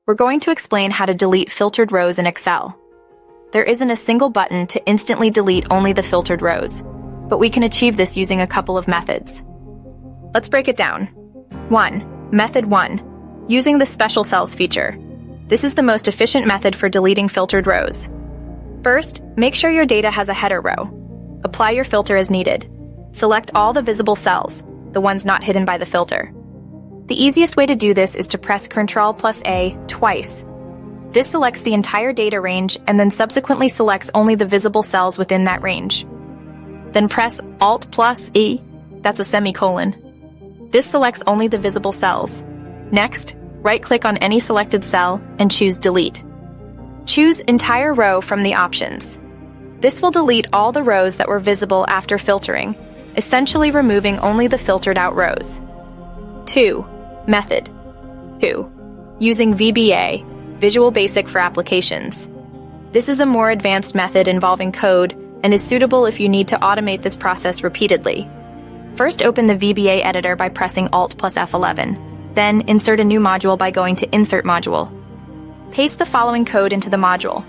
we're going to explain how to delete filtered rows in Excel. There isn't a single button to instantly delete only the filtered rows, but we can achieve this using a couple of methods. Let's break it down. 1. Method 1. Using the Special Cells feature. This is the most efficient method for deleting filtered rows. First, make sure your data has a header row. Apply your filter as needed. Select all the visible cells, the ones not hidden by the filter. The easiest way to do this is to press Ctrl+A twice. This selects the entire data range and then subsequently selects only the visible cells within that range. Then press Alt+E, that's a semicolon. This selects only the visible cells. Next, right-click on any selected cell and choose Delete. Choose Entire Row from the options. This will delete all the rows that were visible after filtering, essentially removing only the filtered out rows. 2. Method 2. Using VBA, Visual Basic for Applications. This is a more advanced method involving code and is suitable if you need to automate this process repeatedly. First, open the VBA editor by pressing Alt+F11. Then, insert a new module by going to Insert Module. Paste the following code into the module.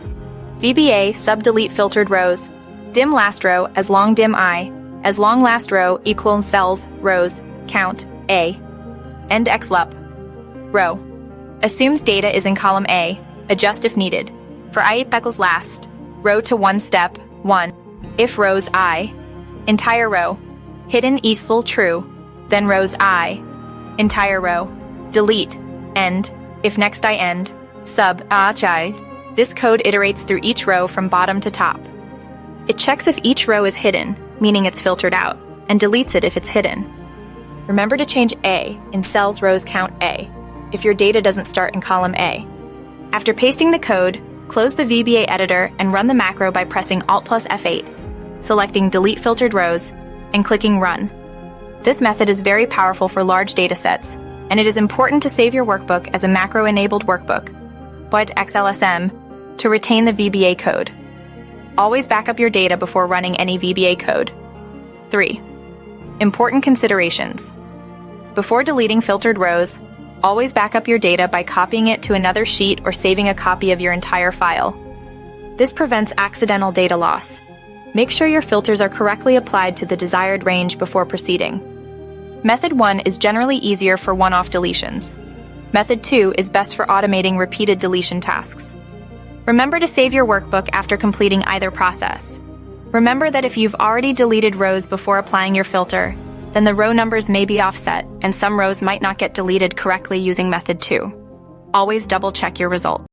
VBA sub-delete filtered rows, dim last row as long dim I, as long last row equals cells, rows, count, A, end xlup, row. Assumes data is in column A, adjust if needed. For I equals last, row to one step, 1. If rows I, entire row, hidden equal true, then rows I, entire row, delete, end, if next I end, sub, chai. This code iterates through each row from bottom to top. It checks if each row is hidden, meaning it's filtered out, and deletes it if it's hidden. Remember to change A in cells rows count A if your data doesn't start in column A. After pasting the code, close the VBA editor and run the macro by pressing Alt+F8, selecting Delete Filtered Rows, and clicking Run. This method is very powerful for large datasets, and it is important to save your workbook as a macro-enabled workbook, but XLSM, to retain the VBA code. Always back up your data before running any VBA code. 3. Important considerations. Before deleting filtered rows, always back up your data by copying it to another sheet or saving a copy of your entire file. This prevents accidental data loss. Make sure your filters are correctly applied to the desired range before proceeding. Method 1 is generally easier for one-off deletions. Method 2 is best for automating repeated deletion tasks. Remember to save your workbook after completing either process. Remember that if you've already deleted rows before applying your filter, then the row numbers may be offset and some rows might not get deleted correctly using method 2. Always double-check your result.